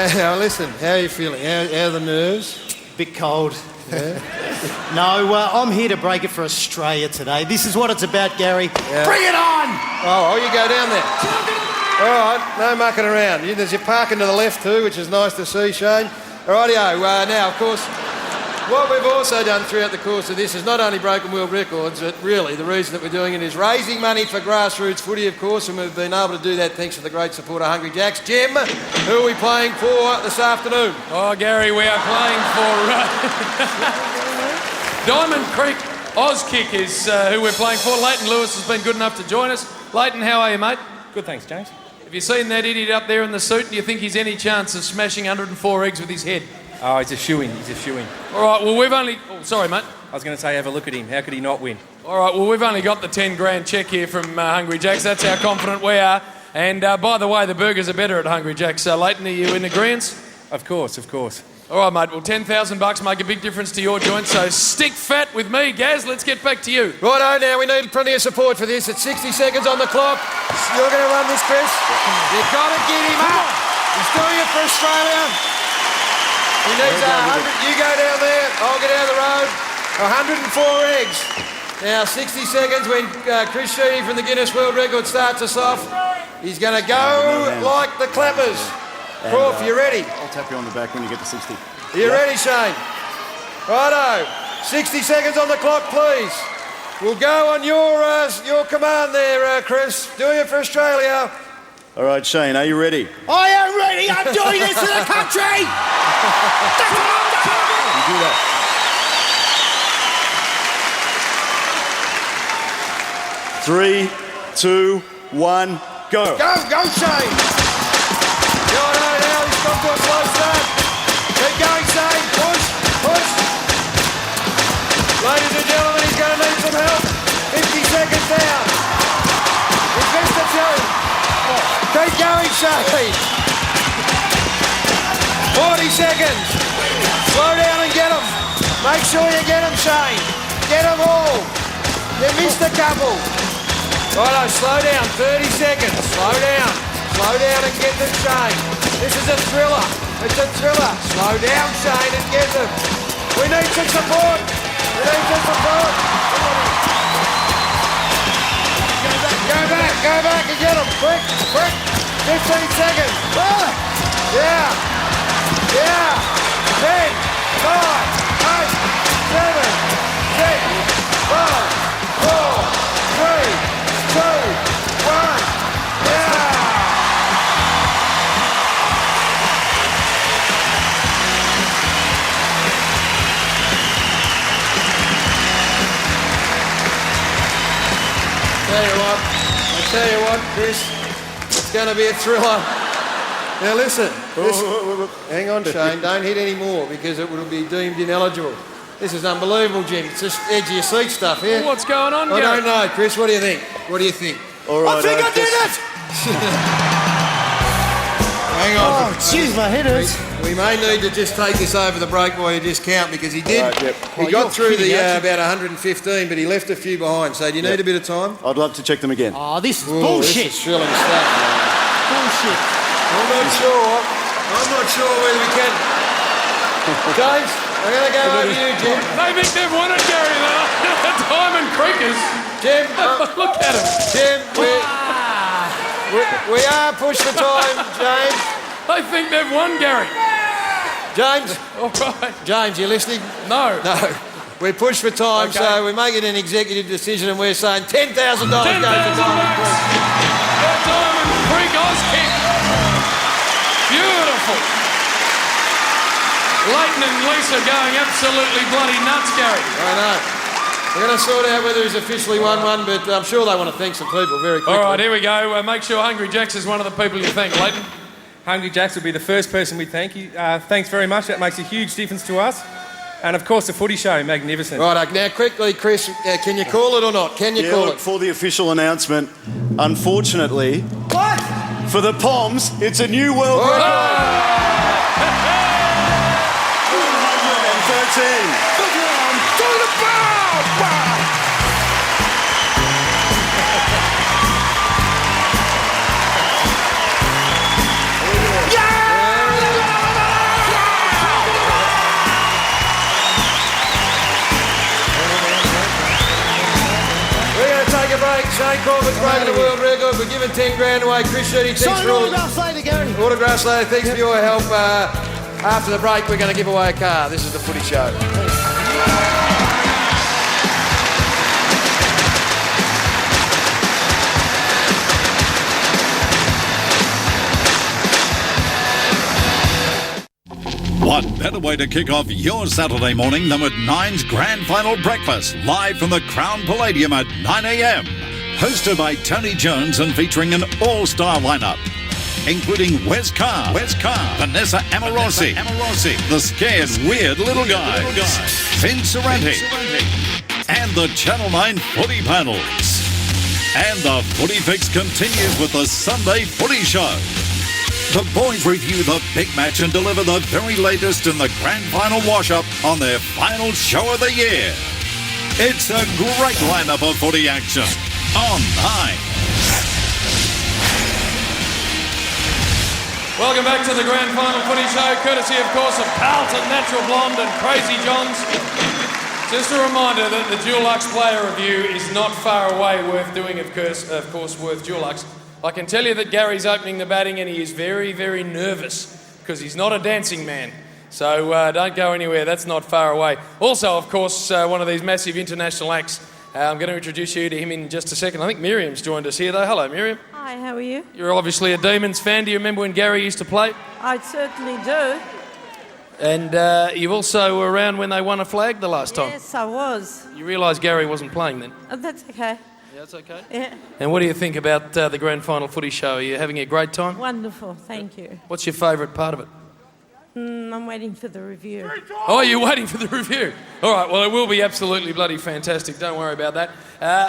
Now, listen, how are you feeling? How are the nerves? Bit cold. Yeah? No, I'm here to break it for Australia today. This is what it's about, Gary. Yeah. Bring it on! Oh, you go down there. All right, no mucking around. There's your parking to the left too, which is nice to see, Shane. Rightio, now, of course, what we've also done throughout the course of this is not only broken world records, but really the reason that we're doing it is raising money for grassroots footy, of course, and we've been able to do that thanks to the great support of Hungry Jacks. Jim, who are we playing for this afternoon? Oh, Gary, we are playing for Diamond Creek Auskick is who we're playing for. Leighton Lewis has been good enough to join us. Leighton, how are you, mate? Good, thanks, James. Have you seen that idiot up there in the suit? Do you think he's any chance of smashing 104 eggs with his head? Oh, he's a shoo-in. He's a shoo-in. All right, well, we've only... Oh, sorry, mate. I was going to say, have a look at him. How could he not win? All right, well, we've only got the 10 grand check here from Hungry Jacks. That's how confident we are. And by the way, the burgers are better at Hungry Jacks. Leighton, are you in agreement? Of course, of course. All right, mate. Well, $10,000 make a big difference to your joint, so stick fat with me, Gaz. Let's get back to you. Righto, now we need plenty of support for this. It's 60 seconds on the clock. You're going to run this, Chris. You've got to get him up. He's doing it for Australia. He needs 100. You go down there. I'll get out of the road. 104 eggs. Now, 60 seconds when Chris Sheedy from the Guinness World Record starts us off. He's going to go like the clappers. Prof, you ready? I'll tap you on the back when you get to 60. Are you ready, Shane? Righto. 60 seconds on the clock, please. We'll go on your command there, Chris. Doing it for Australia. All right, Shane, are you ready? I am ready! I'm doing this for the country! That's what I'm doing! You do that. 3, 2, 1, go. Go, Shane! Righto, now he's got to a slow start. Keep going, Shane. Push. Ladies and gentlemen, he's going to need some help. 50 seconds down. He's missed the two. Keep going, Shane. 40 seconds. Slow down and get them. Make sure you get them, Shane. Get them all. You missed a couple. Righto, slow down. 30 seconds. Slow down and get them, Shane. This is a thriller. It's a thriller. Slow down, Shane, and get them. We need some support. Go back and get them. Quick. 15 seconds. Yeah. 10, 9, 8, 7, 6, 5, 4, 3, 2, 1. Yeah. I tell you what, Chris, it's going to be a thriller. Now listen, hang on, Shane, don't hit any more because it will be deemed ineligible. This is unbelievable, Jim. It's just edge of your seat stuff here. What's going on, Gary? I don't know, Chris. What do you think? All right, I think I did it! Hang on. Oh, jeez, my head hurts. We may need to just take this over the break while you just count because he did. Right, yep. He got through the about 115, but he left a few behind. So do you need a bit of time? I'd love to check them again. Oh, this is This bullshit. is thrilling stuff. Bullshit. I'm not sure whether we can. James, I'm going to go over to you, Jim. They think they've won it, Gary. The Diamond Creekers. Jim, Look at them. Jim, we are pushed for time, James. They think they've won, Gary. James, All right. James, you listening? No. No. We're pushed for time, Okay. so we're making an executive decision and we're saying $10,000 goes to $10,000 Diamond Creek. The Diamond Creek Auskick. Beautiful. Leighton and Lisa going absolutely bloody nuts, Gary. I know. We're going to sort out whether he's officially won one, but I'm sure they want to thank some people very quickly. All right, here we go. Make sure Hungry Jacks is one of the people you thank, Leighton. Hungry Jacks will be the first person we thank you. Thanks very much. That makes a huge difference to us. And of course, the footy show, magnificent. Right, now quickly, Chris, can you call it or not? Can you call look, it? for the official announcement, unfortunately, for the Poms, it's a new world record. 113. Wayne Crawford's broken the world record. We're giving 10 grand away. Chris Shetty, thanks Sign for all. autographs later, Gary. Autographs later. Thanks for your help. After the break, we're going to give away a car. This is the Footy Show. What better way to kick off your Saturday morning than with Nine's Grand Final Breakfast, live from the Crown Palladium at 9 a.m. Hosted by Tony Jones and featuring an all-star lineup, including Wes Carr, Vanessa Amorosi, the Scared Weird Little Guys, Vince Sorrenti, and the Channel 9 Footy Panels. And the Footy Fix continues with the Sunday Footy Show. The boys review the big match and deliver the very latest in the grand final wash-up on their final show of the year. It's a great lineup of footy action on 9. Welcome back to the Grand Final Footy Show, courtesy, of course, of Carlton, Natural Blonde and Crazy Johns. Just a reminder that the Dulux player review is not far away worth doing, of course, worth Dulux. I can tell you that Gary's opening the batting and he is very, very nervous because he's not a dancing man. So don't go anywhere, that's not far away. Also, of course, one of these massive international acts. I'm going to introduce you to him in just a second. I think Miriam's joined us here though. Hello, Miriam. Hi, how are you? You're obviously a Demons fan. Do you remember when Gary used to play? I certainly do. And you also were around when they won a flag the last time. Yes, I was. You realise Gary wasn't playing then? Oh, that's okay. Yeah, that's okay. Yeah. And what do you think about the Grand Final Footy Show? Are you having a great time? Wonderful, thank you. What's your favourite part of it? I'm waiting for the review. Oh, you're waiting for the review. All right, well, it will be absolutely bloody fantastic. Don't worry about that.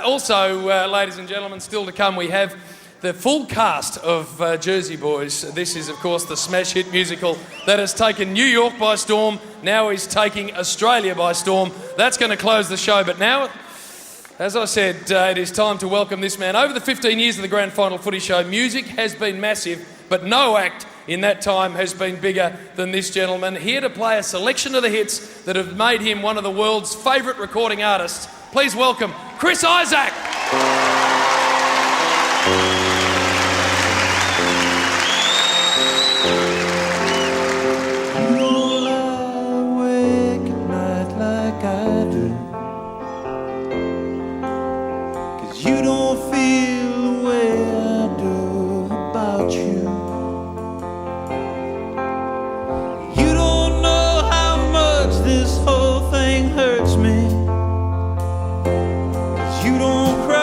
Also, ladies and gentlemen, still to come, we have the full cast of Jersey Boys. This is, of course, the smash hit musical that has taken New York by storm, now is taking Australia by storm. That's going to close the show, but now, as I said, it is time to welcome this man. Over the 15 years of the Grand Final Footy Show, music has been massive, but no act in that time has been bigger than this gentleman. Here to play a selection of the hits that have made him one of the world's favourite recording artists. Please welcome Chris Isaac. You don't feel the way I do about you. You don't know how much this whole thing hurts me. 'Cause you don't cry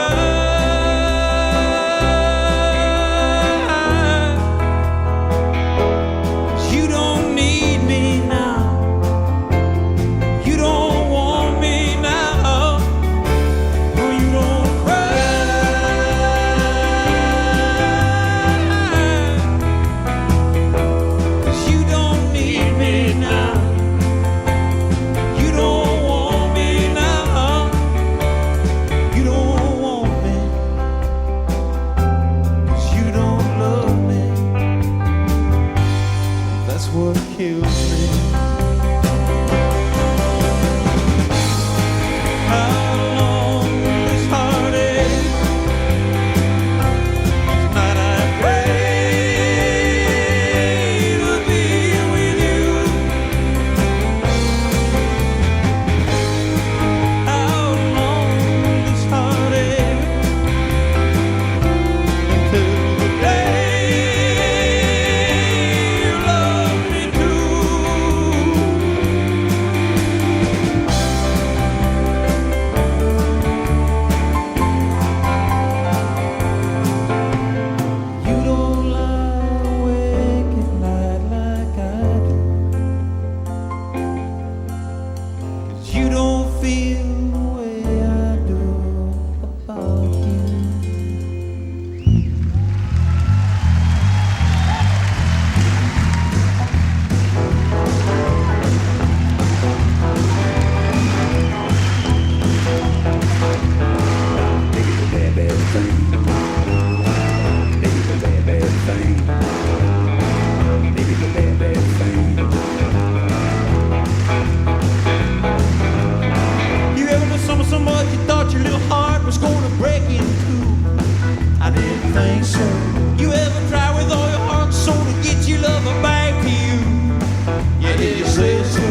say so.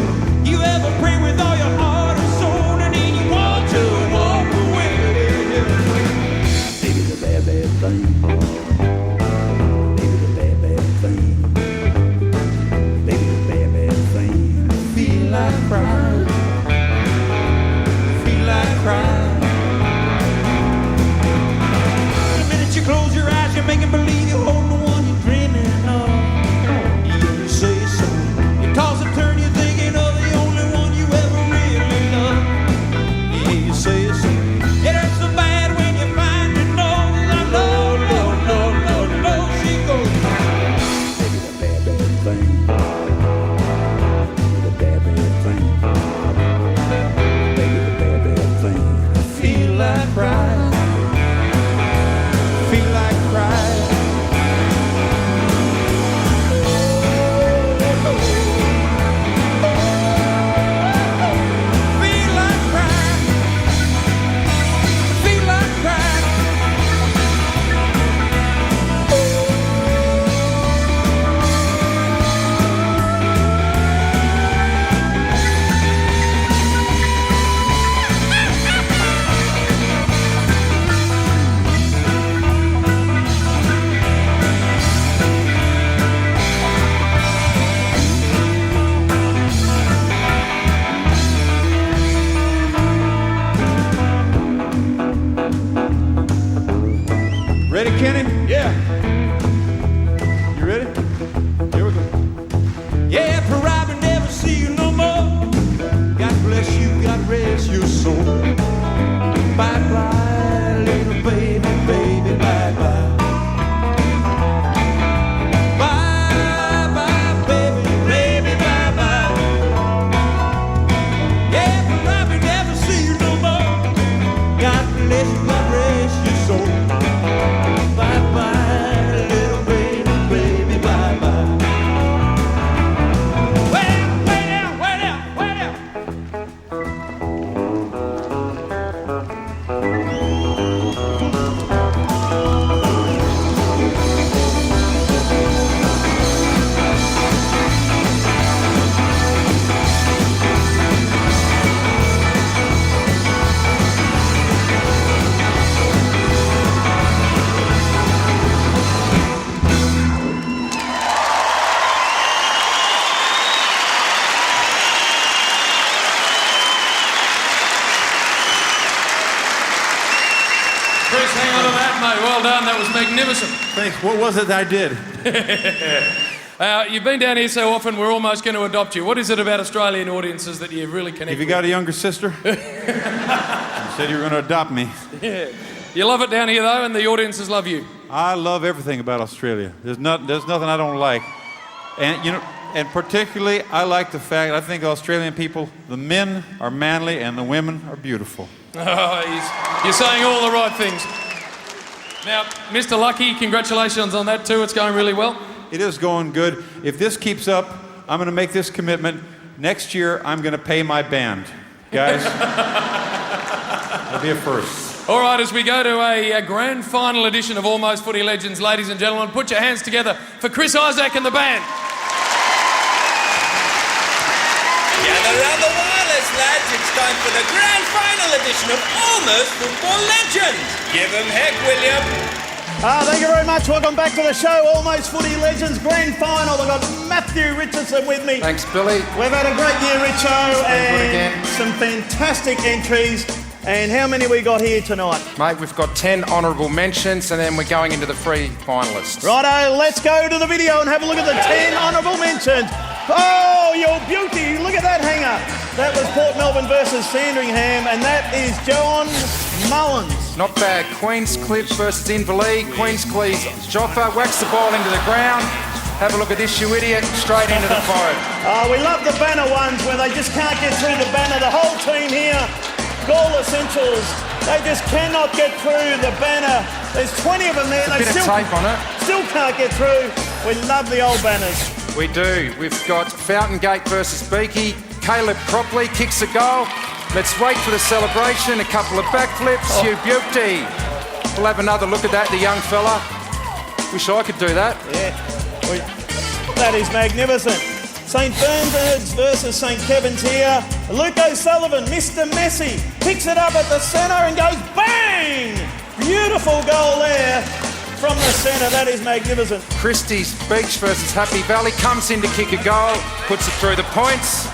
You ever pray with all your heart and soul, and then you want to walk away? Baby, the bad, bad thing. Baby, the bad, bad thing. Baby, the bad, bad thing. Feel like crying. Feel like crying. The minute you close your eyes, you're making believe you hold the one you're dreaming of. You say so. You toss and turn, you're thinking of the only one you ever really loved. Yeah, you say so. It hurts so bad when you find you know that I know, she goes. Baby, the bad, bad thing. Baby, the bad, bad thing. Baby, the bad, bad thing. I feel like crying. Feel like crying. Feel like crying. Feel like crying. Ready, Kenny? Yeah. You ready? Here we go. Yeah, for I will never see you no more. God bless you, God rest your soul. Bye-bye, little baby, baby, bye-bye. Bye-bye, baby, baby, bye-bye. Yeah, for I will never see you no more. God bless you, God rest your soul. Bye-bye, little baby, baby, bye-bye. Way down, way down, way down. Chris, hang on to that, mate. Well done. That was magnificent. Thanks. What was it I did? You've been down here so often, we're almost going to adopt you. What is it about Australian audiences that you really connect Have you with? got a younger sister? You said you were going to adopt me. Yeah. You love it down here, though, and the audiences love you. I love everything about Australia. There's nothing I don't like. And, you know, and particularly, I like the fact, I think Australian people, the men are manly and the women are beautiful. Oh, you're saying all the right things. Now, Mr. Lucky, congratulations on that too. It's going really well. It is going good. If this keeps up, I'm going to make this commitment. Next year, I'm going to pay my band. Guys, that'll be a first. All right, as we go to a grand final edition of Almost Footy Legends, ladies and gentlemen, put your hands together for Chris Isaac and the band. Gather around the wireless, lads. It's time for the grand final edition of Almost Football Legends. Give them heck, William. Thank you very much. Welcome back to the show, Almost Footy Legends Grand Final. I've got Matthew Richardson with me. Thanks, Billy. We've had a great year, Richo, good again. and some fantastic entries. And how many we got here tonight? Mate, we've got 10 honourable mentions and then we're going into the free finalists. Righto, let's go to the video and have a look at the 10 honourable mentions. Oh, your beauty. Look at that hanger. That was Port Melbourne versus Sandringham, and that is John Mullins. Not bad. Queenscliff versus Inverleigh. Queenscliff's Joffa whacks the ball into the ground. Have a look at this, you idiot. Straight into the fire. We love the banner ones where they just can't get through the banner. The whole team here, Gall Essentials, they just cannot get through the banner. There's 20 of them there. There's a bit of tape on it. Still can't get through. We love the old banners. We do. We've got Fountain Gate versus Beaky. Caleb Cropley kicks a goal. Let's wait for the celebration. A couple of backflips. Hugh Beauty. We'll have another look at that, the young fella. Wish I could do that. Yeah, that is magnificent. St Bernard's versus St Kevin's here. Luke O'Sullivan, Mr Messi, picks it up at the centre and goes bang! Beautiful goal there from the centre. That is magnificent. Christie's Beach versus Happy Valley comes in to kick a goal, puts it through the points.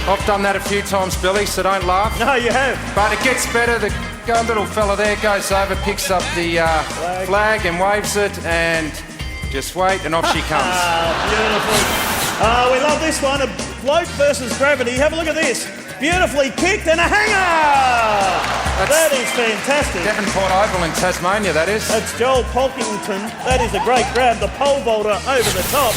I've done that a few times, Billy, so don't laugh. No, you have. But it gets better. The little fella there goes over, picks up the flag and waves it, and just wait, and off she comes. Beautiful. We love this one. A bloke versus gravity. Have a look at this. Beautifully kicked and a hanger. That is fantastic. Devonport Oval in Tasmania, that is. That's Joel Polkington. That is a great grab. The pole vaulter over the top.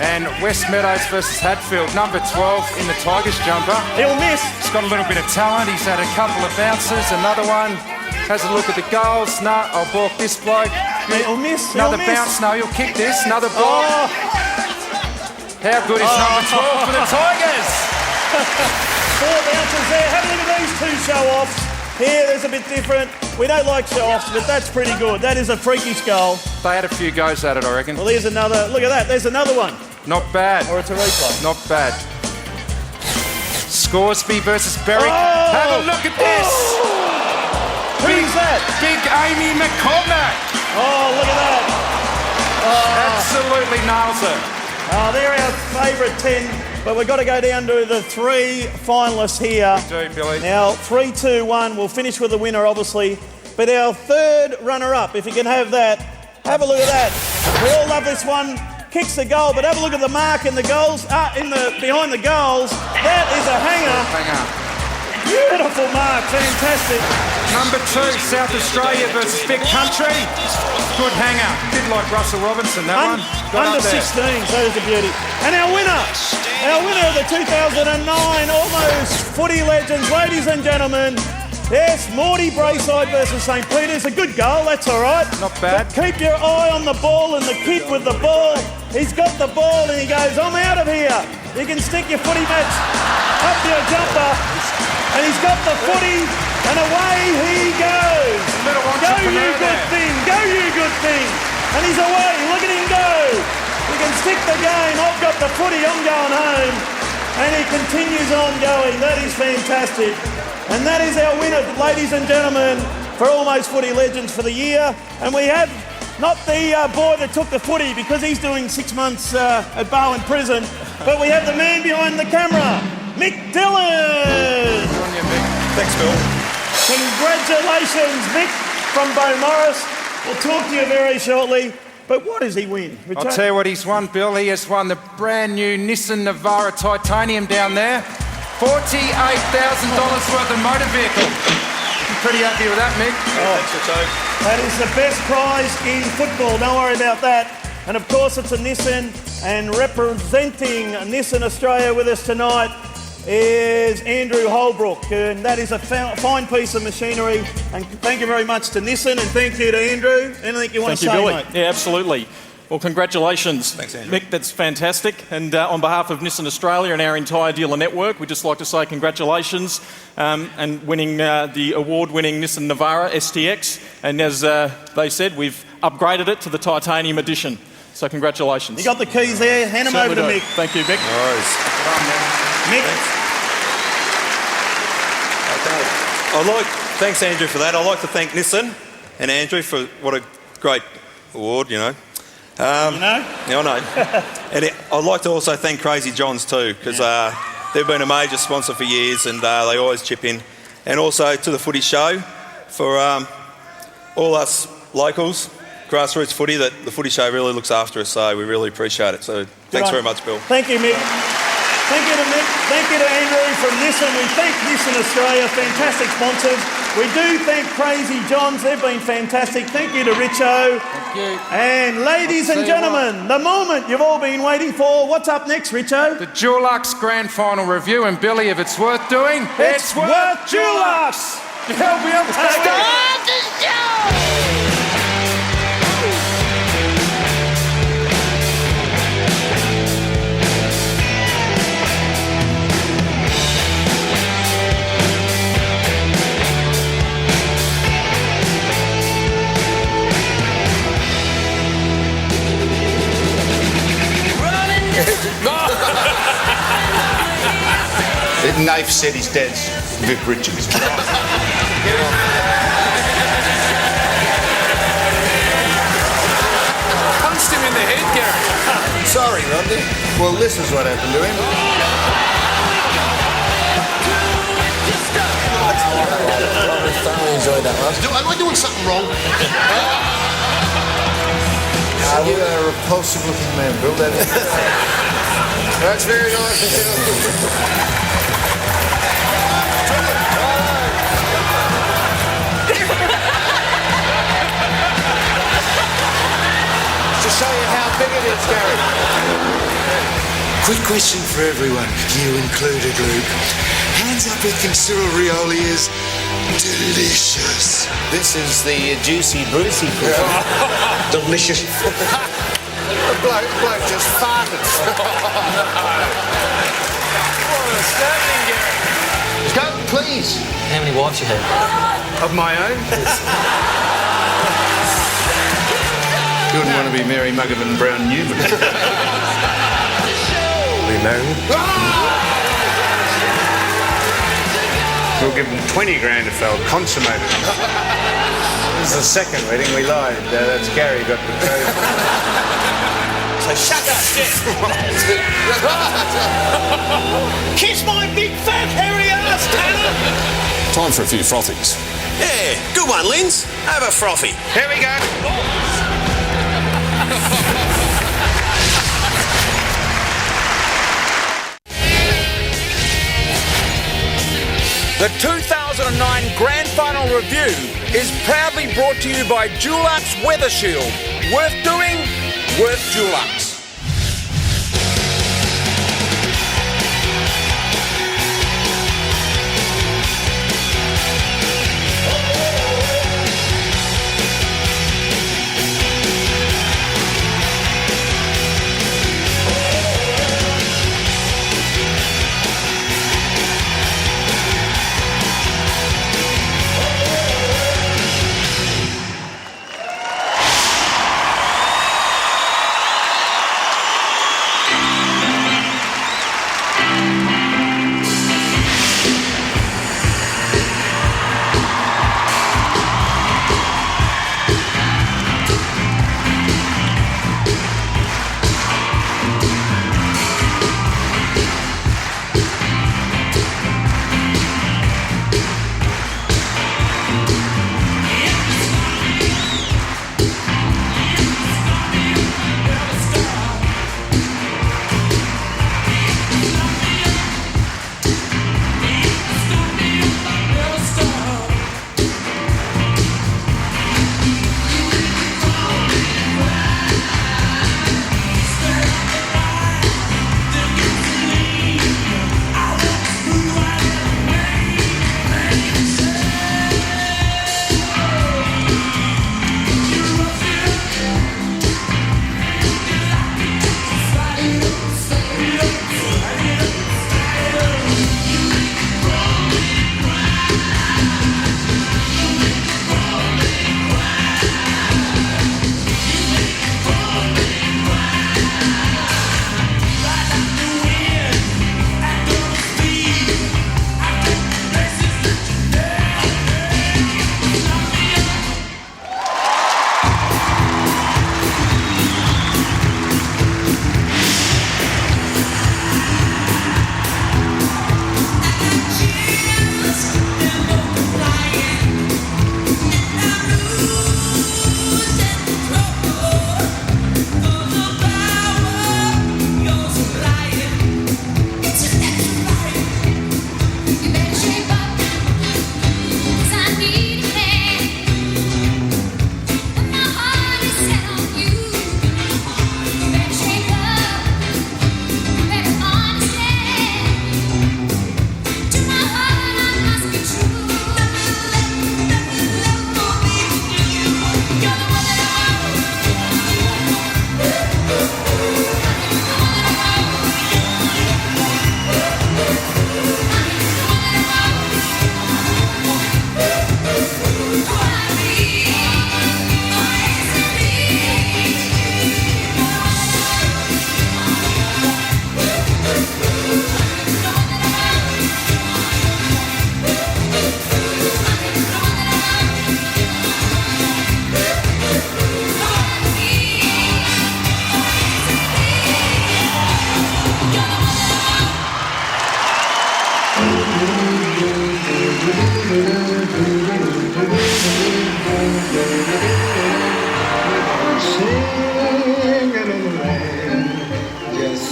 And West Meadows versus Hatfield, number 12 in the Tigers jumper. He'll miss. He's got a little bit of talent. He's had a couple of bounces. Another one. Has a look at the goals. No, I'll balk this bloke. He'll miss. Another bounce. No, he'll kick this. Another ball. Oh. How good is number 12 for the Tigers? 4 bounces there. Have a look at these 2 show-offs. Here, there's a bit different. We don't like show-offs, but that's pretty good. That is a freakish goal. They had a few goes at it, I reckon. Well, here's another. Look at that. There's another one. Not bad. Or it's a replay. Not bad. Scoresby versus Berwick. Oh! Have a look at this. Who's that? Big Amy McCormack. Oh, look at that. Absolutely nails it. They're our favourite 10, but we've got to go down to the 3 finalists here. Do, Billy. Now, 3, 2, 1. We'll finish with the winner, obviously. But our third runner-up, if you can have that, have a look at that. We all love this one. Kicks the goal, but have a look at the mark in the goals, behind the goals. That is a hanger. Hanger. Beautiful mark, fantastic. Number 2, South Australia versus Big Country. Good hanger. Bit like Russell Robinson, that one. Got Under up there. 16, so is the beauty. And our winner of the 2009 Almost Footy Legends, ladies and gentlemen, yes, Morty Brayside versus St Peter's. A good goal, that's all right. Not bad. But keep your eye on the ball and the kid with the ball. He's got the ball and he goes, I'm out of here. You can stick your footy match up your jumper. And he's got the footy and away he goes. Go you good thing, go you good thing. And he's away, look at him go. He can stick the game, I've got the footy, I'm going home. And he continues on going, that is fantastic. And that is our winner, ladies and gentlemen, for Almost Footy Legends for the year. And we have not the boy that took the footy because he's doing 6 months at Bowen Prison, but we have the man behind the camera, Mick Dillon. Good on you, Mick. Thanks, Bill. Congratulations, Mick from Bo Morris. We'll talk to you very shortly. But what does he win? I'll tell you what he's won, Bill. He has won the brand new Nissan Navara Titanium down there. $48,000 worth of motor vehicle. I'm pretty happy with that, Mick. Thanks, Richo. That is the best prize in football. Don't worry about that. And of course, it's a Nissan. And representing Nissan Australia with us tonight is Andrew Holbrook. And that is a fine piece of machinery. And thank you very much to Nissan. And thank you to Andrew. Anything you want to say, Billy. mate? Yeah, absolutely. Well, congratulations, Thanks, Andrew. Mick. That's fantastic. And on behalf of Nissan Australia and our entire dealer network, we'd just like to say congratulations and winning the award-winning Nissan Navara STX. And as they said, we've upgraded it to the Titanium Edition. So congratulations. You got the keys there. Hand them over to Mick. Thank you, Mick. No worries. Mick. Thanks, Andrew, for that. I'd like to thank Nissan and Andrew for what a great award, you know. Yeah, I know. And I'd like to also thank Crazy Johns too, because they've been a major sponsor for years and they always chip in. And also to the Footy Show for all us locals, grassroots footy, that the Footy Show really looks after us, so we really appreciate it. So thanks very much, Bill. Thank you, Mick. Thank you to Mick. Thank you to Andrew from Nissan. We thank Nissan Australia, fantastic sponsors. We do thank Crazy Johns. They've been fantastic. Thank you to Richo. Thank you. And ladies and gentlemen, the moment you've all been waiting for. What's up next, Richo? The Dulux Grand Final review. And Billy, if it's worth doing, It's worth Dulux! You'll be able to Start the show! No! Nafe said his dad's Vic Richards. Punched him in the head, Gary. Sorry, Rodney. Well, this is what happened to him. I thoroughly enjoyed that one. Am I doing something wrong? You're a repulsive-looking man, Bill. That is. That's very nice. To show you how big it is, Gary. Quick question for everyone, you included, Luke. Hands up if Cyril Rioli is delicious. This is the juicy, brucey cookie. Delicious. The bloke just farted. What a stabbing, Gary. Go, please. How many wives you had? Of my own. You wouldn't want to be Mary Muggavan Brown Newman. We married? We'll give them 20 grand if they'll consummate it. This is the second wedding. We lied. That's Gary got betrayed. So shut up, Jeff. Kiss my big fat hairy ass, Tanner! Time for a few frothies. Yeah, good one, Linz. Have a frothy. Here we go. The 2009 Grand Final Review is proudly brought to you by Dulux Weather Shield. Worth doing, worth Dulux.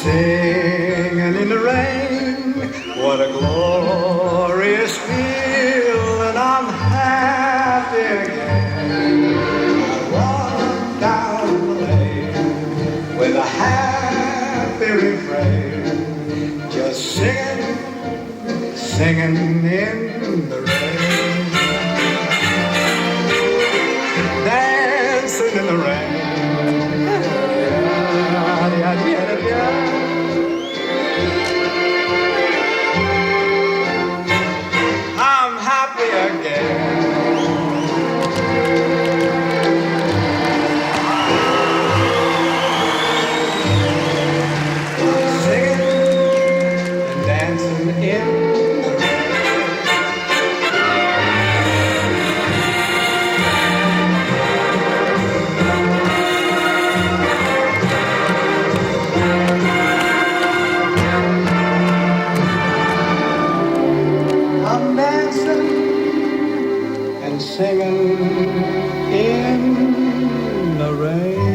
singing in the rain. What a glorious feeling, I'm happy again. I walk down the lane with a happy refrain, just singing, singing in the rain, dancing in the rain. I'm happy again. Singing and dancing in the rain. I'm dancing and singing in the rain.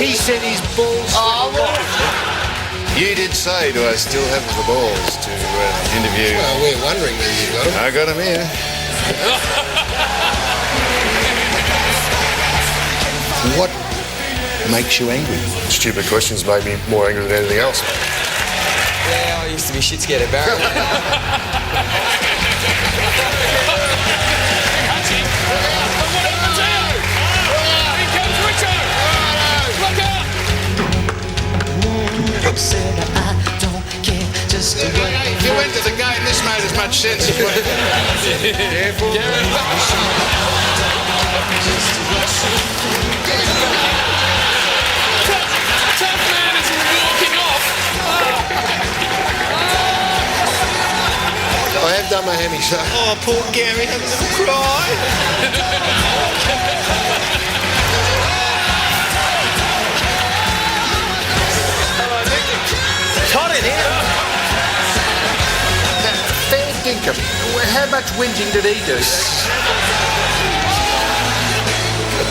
He said his balls were right. You did say, do I still have the balls to interview? Well, we're wondering whether you got them. I got them here. What makes you angry? Stupid questions made me more angry than anything else. Yeah, I used to be shit scared of Barry. Said I don't care, just if you went to the game, this made as much sense as what. Careful. Tough man is walking off. I have done my hammy, so. Oh, poor Gary, I'm going to cry. Hot in here. Fair dinkum. How much whinging did he do?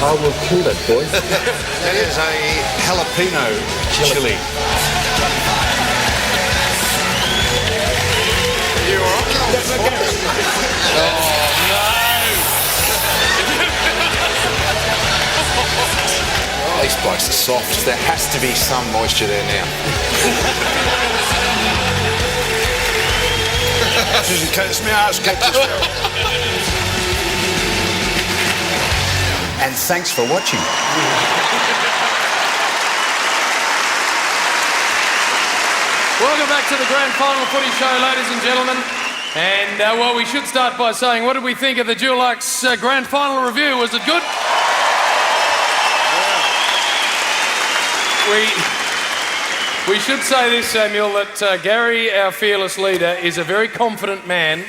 I will kill that boy. That is a jalapeno chili. You all right? Oh, these blokes are soft. There has to be some moisture there now. It's my ass cakes. And thanks for watching. Welcome back to the Grand Final Footy Show, ladies and gentlemen. And, well, we should start by saying, what did we think of the Dulux Grand Final review? Was it good? We should say this, Samuel, that Gary, our fearless leader, is a very confident man.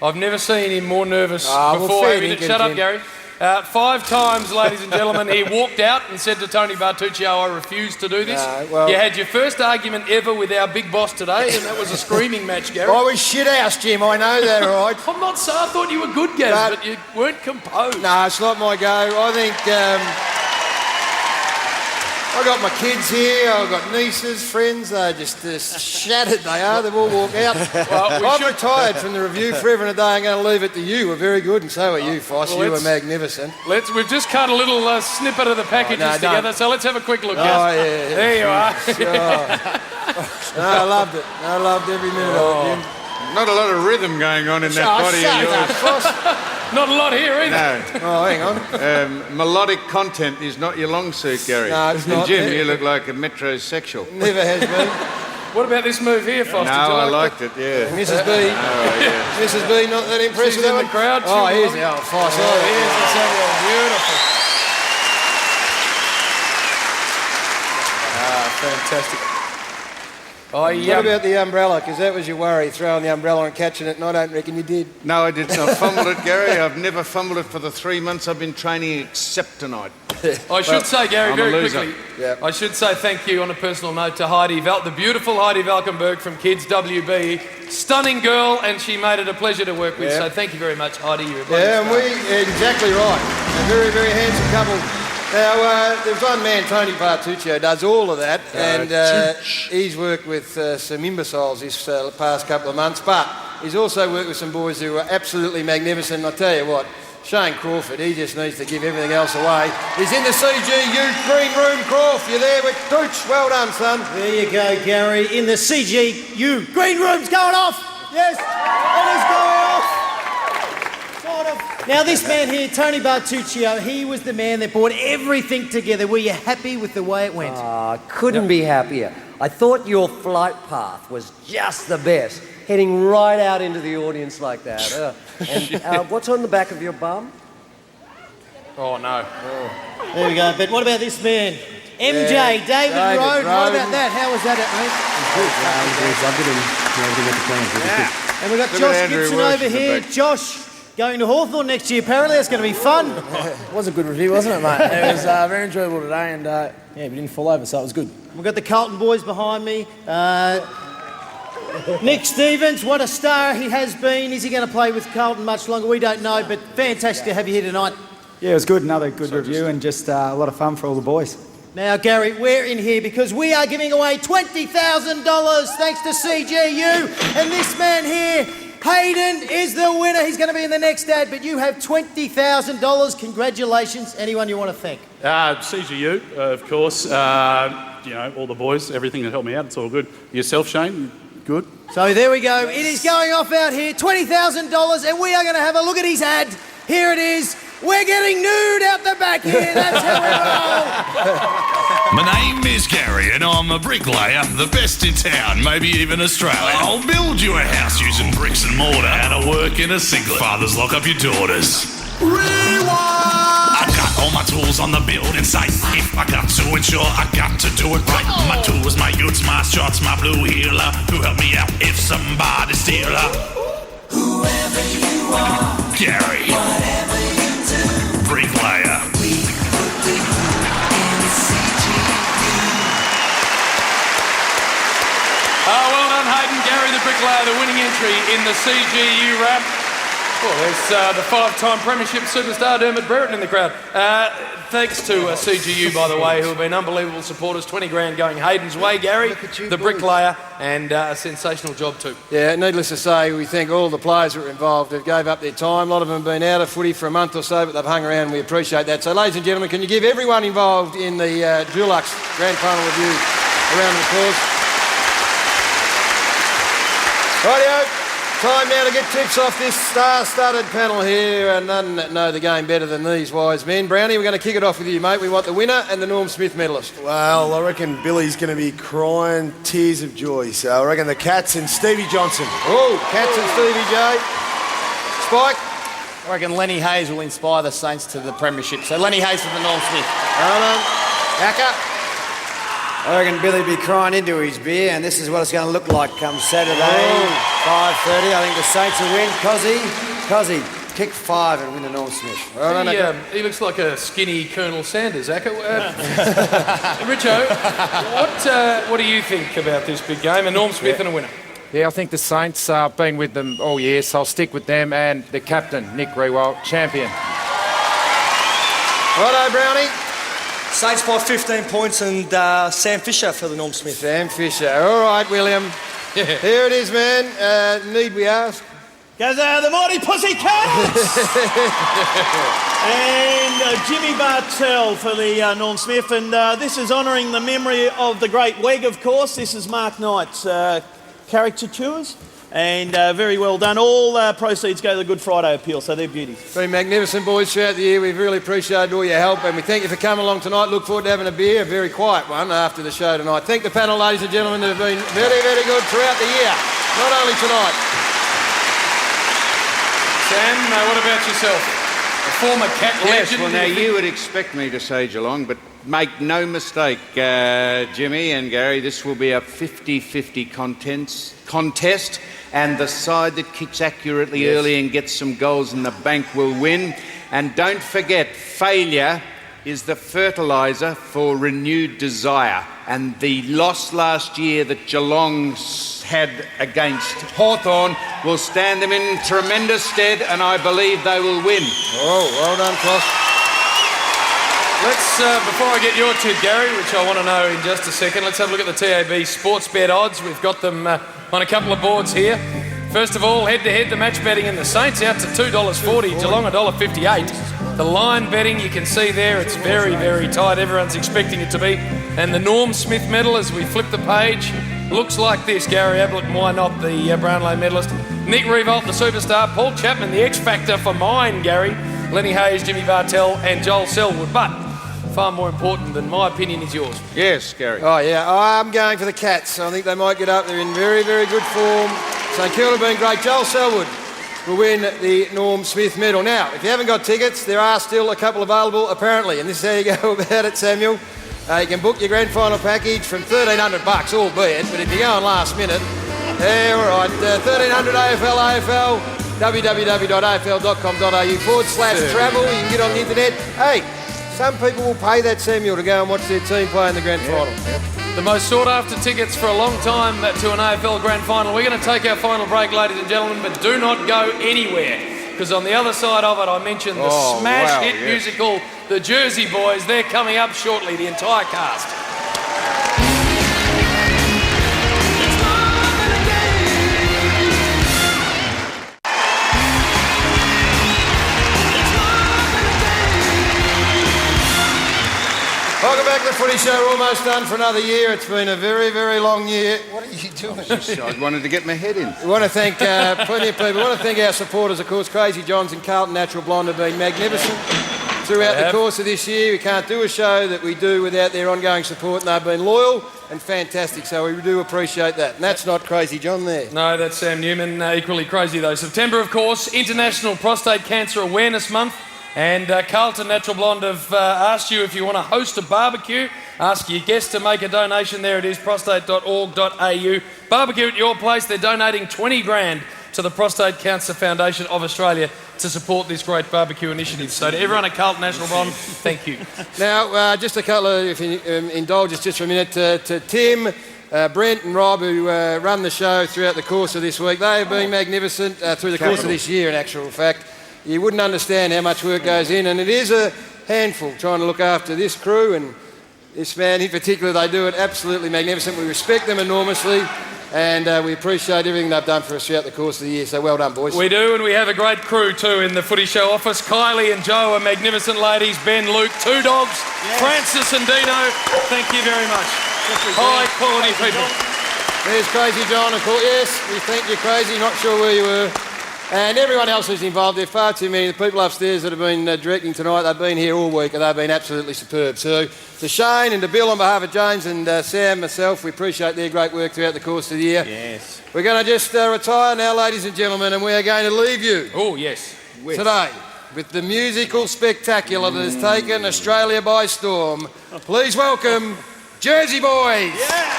I've never seen him more nervous before. Shut up, Gary. 5 times, ladies and gentlemen, he walked out and said to Tony Bartuccio, I refuse to do this. You had your first argument ever with our big boss today, and that was a screaming match, Gary. I was shit-house, Jim, I know that, all right. I'm not so. I thought you were good, Gaz, but you weren't composed. No, it's not my go. I think I got my kids here, I've got nieces, friends, they're just shattered, they are, they've all walked out. Well, I'm retired from the review forever and a day, I'm going to leave it to you. We're very good, and so are you, Foss, you were magnificent. We've just cut a little snippet of the packages together, so let's have a quick look, Gaz. Oh, yeah. There you are. Sure. No, I loved it. I loved every minute of it, Jim. Not a lot of rhythm going on in that body of yours. Shut up, Foss. Not a lot here either. No. Oh, hang on. Melodic content is not your long suit, Gary. No, it's And not. Jim, you look like a metrosexual. Never has been. What about this move here, Foster? No, Do you I like liked it, yeah. Mrs. B. Oh, yeah. Mrs. B, not that impressed She's with in that the one? crowd. Oh, She'll here's love the it. old Foster. Oh, here's the Samuel. Beautiful. Fantastic. What about the umbrella? Because that was your worry, throwing the umbrella and catching it, and I don't reckon you did. No, I did not fumble it, Gary. I've never fumbled it for the 3 months I've been training except tonight. I should say, Gary, I'm a very loser. quickly, I should say thank you on a personal note to Heidi the beautiful Heidi Valkenburg from Kids WB. Stunning girl, and she made it a pleasure to work with. Yeah. So thank you very much, Heidi. You're a bloody Yeah, and star. exactly right. A very, very handsome couple. Now, there's one man, Tony Part2, does all of that, and he's worked with some imbeciles this past couple of months, but he's also worked with some boys who are absolutely magnificent. I tell you what, Shane Crawford, he just needs to give everything else away. He's in the CGU green room. Crawf, you're there with Dooch. Well done, son. There you go, Gary. In the CGU green room's going off. Yes, it is going off. Sort of. Now, this man here, Tony Bartuccio, he was the man that brought everything together. Were you happy with the way it went? Couldn't be happier. I thought your flight path was just the best, heading right out into the audience like that. And what's on the back of your bum? Oh, no. There we go. But what about this man? MJ, David Rode. What about that? How was that, mate? And we've got Look Josh at Andrew Gibson Welsh over in the here. back. Josh going to Hawthorn next year. Apparently, that's going to be fun. It was a good review, wasn't it, mate? It was very enjoyable today, and we didn't fall over, so it was good. We've got the Carlton boys behind me. Nick Stevens, what a star he has been. Is he going to play with Carlton much longer? We don't know, but fantastic to have you here tonight. Yeah, it was good. Another good review and just a lot of fun for all the boys. Now, Gary, we're in here because we are giving away $20,000 thanks to CGU. And this man here, Hayden, is the winner. He's going to be in the next ad, but you have $20,000. Congratulations. Anyone you want to thank? CGU, of course. All the boys, everything that helped me out. It's all good. Yourself, Shane, good. So there we go. It is going off out here, $20,000, and we are going to have a look at his ad. Here it is. We're getting nude out the back here. That's how we roll. My name is Gary and I'm a bricklayer, the best in town, maybe even Australia. I'll build you a house using bricks and mortar and I'll work in a singlet. Fathers, lock up your daughters. Rewind! I got all my tools on the building site. If I got to ensure I got to do it right. My tools, my utes, my shots, my blue healer who help me out if somebody steal her. Whoever you are, Gary. Whatever you do, bricklayer. We put the in CGU. Well done, Hayden. Gary the bricklayer, the winning entry in the CGU wrap. Well, there's the five-time premiership superstar Dermot Brereton in the crowd. Thanks to CGU, by the way, who have been unbelievable supporters. 20 grand going Hayden's way, Gary, the bricklayer, and a sensational job too. Yeah, needless to say, we thank all the players that were involved who gave up their time. A lot of them have been out of footy for a month or so, but they've hung around and we appreciate that. So, ladies and gentlemen, can you give everyone involved in the Dulux Grand Final Review a round of applause? Rightio. Time now to get tips off this star-studded panel here, and none that know the game better than these wise men. Brownie, we're going to kick it off with you, mate. We want the winner and the Norm Smith medalist. Well, I reckon Billy's going to be crying tears of joy. So I reckon the Cats and Stevie Johnson. Oh, Cats and Stevie J. Spike? I reckon Lenny Hayes will inspire the Saints to the premiership. So Lenny Hayes for the Norm Smith. Hacker? I reckon Billy will be crying into his beer, and this is what it's going to look like come Saturday, 5:30. I think the Saints will win. Cozzy, kick 5 and win the Norm Smith. He looks like a skinny Colonel Sanders, Acker. Richo, what do you think about this big game? A Norm Smith and a winner. Yeah, I think the Saints have been with them all year, so I'll stick with them and the captain, Nick Rewalt, champion. Righto, Brownie. Saints by 15 points and Sam Fisher for the Norm Smith. Sam Fisher. All right, William. Here it is, man. Need we ask? Goes the mighty Pussycats! And Jimmy Bartell for the Norm Smith. And this is honouring the memory of the great Weg, of course. This is Mark Knight's caricatures. And very well done. All proceeds go to the Good Friday appeal, so they're beauties. Been magnificent, boys, throughout the year. We've really appreciated all your help, and we thank you for coming along tonight. Look forward to having a beer, a very quiet one, after the show tonight. Thank the panel, ladies and gentlemen, that have been very, very good throughout the year, not only tonight. Sam, what about yourself? A former cat Yes, legend. well, now you would expect me to say Geelong, but make no mistake, Jimmy and Gary, this will be a 50-50 contest, and the side that kicks accurately early and gets some goals in the bank will win. And don't forget, failure is the fertiliser for renewed desire. And the loss last year that Geelong had against Hawthorn will stand them in tremendous stead, and I believe they will win. Oh, well done, Cross. Let's, before I get your tip, Gary, which I want to know in just a second, let's have a look at the TAB sports bet odds. We've got them on a couple of boards here. First of all, head-to-head, the match betting in the Saints out to $2.40, Geelong $1.58. The line betting, you can see there, it's very, very tight. Everyone's expecting it to be. And the Norm Smith medal, as we flip the page, looks like this. Gary Ablett, why not, the Brownlow medalist. Nick Revolt, the superstar. Paul Chapman, the X-Factor for mine, Gary. Lenny Hayes, Jimmy Bartell and Joel Selwood. But far more important than my opinion is yours. Yes, Gary. Oh, yeah, I'm going for the Cats. I think they might get up. They're in very, very good form. St Kilda been great. Joel Selwood will win the Norm Smith medal. Now, if you haven't got tickets, there are still a couple available, apparently, and this is how you go about it, Samuel. You can book your grand final package from $1,300, albeit, but if you go on last minute, all right, 1,300 AFL, www.afl.com.au/travel. You can get on the internet. Hey, some people will pay that, Samuel, to go and watch their team play in the grand final. The most sought-after tickets for a long time to an AFL Grand Final. We're going to take our final break, ladies and gentlemen, but do not go anywhere, because on the other side of it, I mentioned the smash hit musical, The Jersey Boys. They're coming up shortly, the entire cast. Welcome back to the Footy Show. We're almost done for another year. It's been a very, very long year. What are you doing? I wanted to get my head in. We want to thank plenty of people. We want to thank our supporters, of course. Crazy Johns and Carlton Natural Blonde have been magnificent throughout the course of this year. We can't do a show that we do without their ongoing support, and they've been loyal and fantastic, so we do appreciate that. And that's not Crazy John there. No, that's Sam Newman, equally crazy though. September, of course, International Prostate Cancer Awareness Month. And Carlton Natural Blonde have asked you if you want to host a barbecue. Ask your guests to make a donation. There it is, prostate.org.au. Barbecue at your place. They're donating 20 grand to the Prostate Cancer Foundation of Australia to support this great barbecue initiative. So to everyone at Carlton Natural Blonde, thank you. Now, just a couple of, if you indulge us just for a minute, to Tim, Brent and Rob, who run the show throughout the course of this week. They have been magnificent through the course of this year, in actual fact. You wouldn't understand how much work goes in, and it is a handful trying to look after this crew and this man in particular. They do it absolutely magnificent. We respect them enormously, and we appreciate everything they've done for us throughout the course of the year. So well done, boys. We do, and we have a great crew too in the Footy Show office. Kylie and Joe are magnificent ladies. Ben, Luke, two dogs, Francis and Dino. Thank you very much. High quality people. There's Crazy John, of course. Yes, we thank you, Crazy. Not sure where you were. And everyone else who's involved, there are far too many. The people upstairs that have been directing tonight, they've been here all week and they've been absolutely superb. So to Shane and to Bill on behalf of James and Sam, myself, we appreciate their great work throughout the course of the year. Yes. We're going to just retire now, ladies and gentlemen, and we are going to leave you today with the musical spectacular that has taken Australia by storm. Please welcome Jersey Boys. Yeah.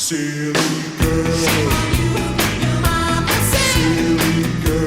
Silly girl. Silly girl.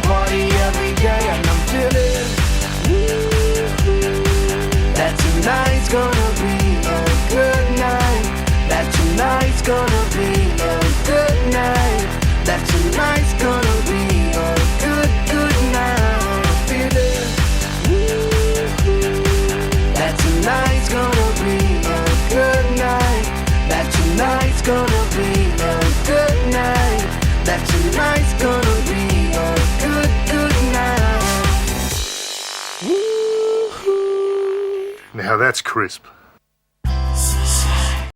party every day, and I'm feeling that tonight's gonna be a good night. That tonight's gonna be a good night. That tonight's gonna be a good night. I'm feeling that tonight's gonna be a good night. That tonight's gonna be a good night. That tonight's gonna be a good night. Now that's crisp.